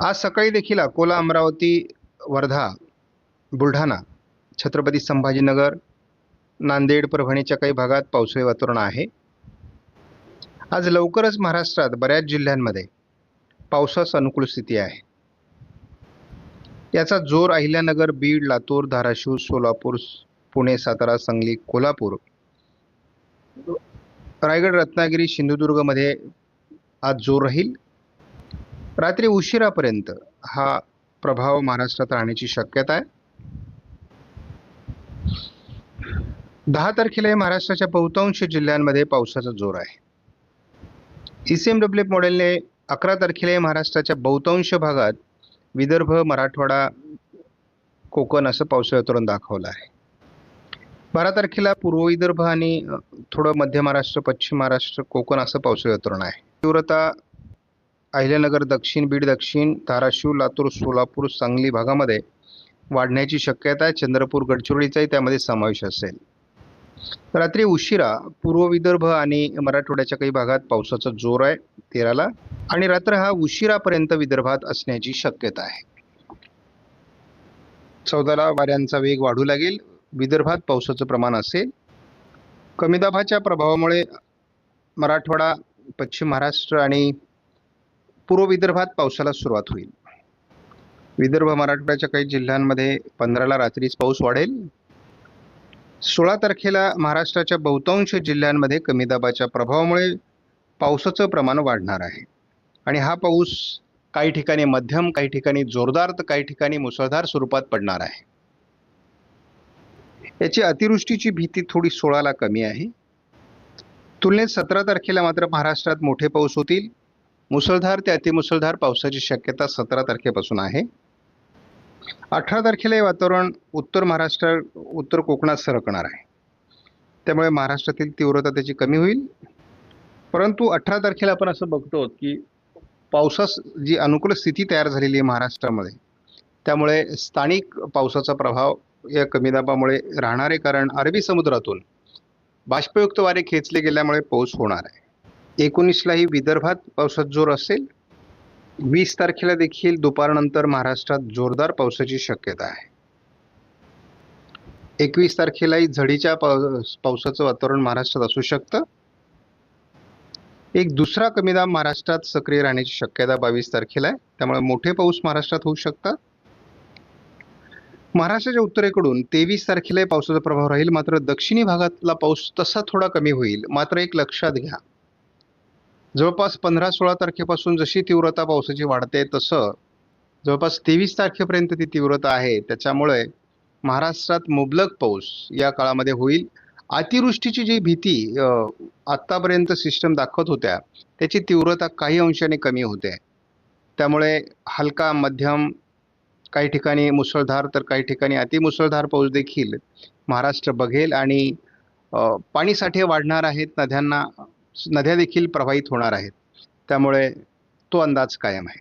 आज सकाळी देखील अकोला, अमरावती, वर्धा, बुलढाणा, छत्रपती संभाजीनगर, नांदेड, परभणीच्या काही भागात पावसाळी वातावरण आहे. आज लवकरच महाराष्ट्रात बऱ्याच जिल्ह्यांमध्ये पावसास अनुकूल स्थिती आहे. याचा जोर अहिल्यानगर, बीड, लातूर, धाराशिव, सोलापूर, पुणे, सातारा, सांगली, कोल्हापूर, रायगड, रत्नागिरी, सिंधुदुर्गमध्ये आज जोर राहील. रात्री उशिरापर्यंत हा प्रभाव महाराष्ट्रात राहण्याची शक्यता आहे. 10 तारखेला महाराष्ट्राच्या बहुतांश जिल्ह्यांमध्ये पावसाचा जोर आहे. ECMWF मॉडेलने 11 तारखेला महाराष्ट्राच्या बहुतांश भागात विदर्भ, मराठवाडा, कोकण असं पावसाळी वातावरण दाखवलं आहे. 12 तारखेला पूर्व विदर्भ आणि थोडं मध्य महाराष्ट्र, पश्चिम महाराष्ट्र, कोकण असं पावसाळी वातावरण आहे. तीव्रता अहिल्यानगर दक्षिण, बीड दक्षिण, धाराशिव, लातूर, सोलापूर, सांगली भागामध्ये वाढण्याची शक्यता आहे. चंद्रपूर, गडचिरोलीचाही त्यामध्ये समावेश असेल. रात्री उशिरा पूर्व विदर्भ आणि मराठवाड्याच्या काही भागात पावसाचा जोर आहे 13ला, आणि रात्र हा उशिरापर्यंत विदर्भात असण्याची शक्यता आहे. 14ला वाऱ्यांचा वेग वाढू लागेल. विदर्भात पावसाचं प्रमाण असेल. कमी दाबाच्या प्रभावामुळे मराठवाडा, पश्चिम महाराष्ट्र आणि पूर्व विदर्भात पावसाला सुरुवात होईल. विदर्भ, मराठवाड्याच्या काही जिल्ह्यांमध्ये 15ला रात्रीच पाऊस वाढेल. 16 तारखेला महाराष्ट्राच्या बहुतांश जिल्ह्यांमध्ये कमी दाबाच्या प्रभावामुळे पावसाचं प्रमाण वाढणार आहे, आणि हा पाऊस काही ठिकाणी मध्यम, काही ठिकाणी जोरदार, तर काही ठिकाणी मुसळधार स्वरूपात पडणार आहे. याची अतिवृष्टीची भीती थोडी 16ला कमी आहे. तुलनेत 17 तारखेला मात्र महाराष्ट्रात मोठे पाऊस होतील. मुसळधार ते अतिमुसळधार पावसाची शक्यता 17 तारखेपासून आहे. 18 तारखेला हे वातावरण उत्तर महाराष्ट्र, उत्तर कोकणात सरकणार आहे. त्यामुळे महाराष्ट्रातील तीव्रता त्याची कमी होईल. परंतु 18 तारखेला आपण असं बघतो की पावसास जी अनुकूल स्थिती तयार झालेली आहे महाराष्ट्रामध्ये, त्यामुळे स्थानिक पावसाचा प्रभाव या कमी दाबामुळे राहणार आहे. कारण अरबी समुद्रातून बाष्पयुक्त वारे खेचले गेल्यामुळे पाऊस होणार आहे. 19लाही विदर्भात पावसाचा जोर असेल. 20 तारखेला देखील दुपारनंतर महाराष्ट्रात जोरदार पावसाची शक्यता आहे. 21 तारखेलाही झडीच्या पावसाचं वातावरण महाराष्ट्रात असू शकतं. एक दुसरा कमी दाब महाराष्ट्रात सक्रिय राहण्याची शक्यता 22 तारखेला आहे. त्यामुळे मोठे पाऊस महाराष्ट्रात होऊ शकतात. महाराष्ट्राच्या उत्तरेकडून 23 तारखेला पावसाचा प्रभाव राहील. मात्र दक्षिणी भागातला पाऊस तसा थोडा कमी होईल. मात्र एक लक्षात घ्या, जवळपास 15-16 तारखेपासून जशी तीव्रता पावसाची वाढते, तसं जवळपास 23 तारखेपर्यंत ती तीव्रता आहे. त्याच्यामुळे महाराष्ट्रात मुबलक पाऊस या काळामध्ये होईल. अतिवृष्टीची जी भीती आत्तापर्यंत सिस्टम दाखवत होत्या, त्याची तीव्रता काही अंशाने कमी होते. त्यामुळे हलका, मध्यम, काही ठिकाणी मुसळधार, तर काही ठिकाणी अतिमुसळधार पाऊस देखील महाराष्ट्र बघेल. आणि पाणीसाठे वाढणार आहेत. नद्या देखील प्रवाहित होणार आहेत. त्यामुळे तो अंदाज कायम आहे.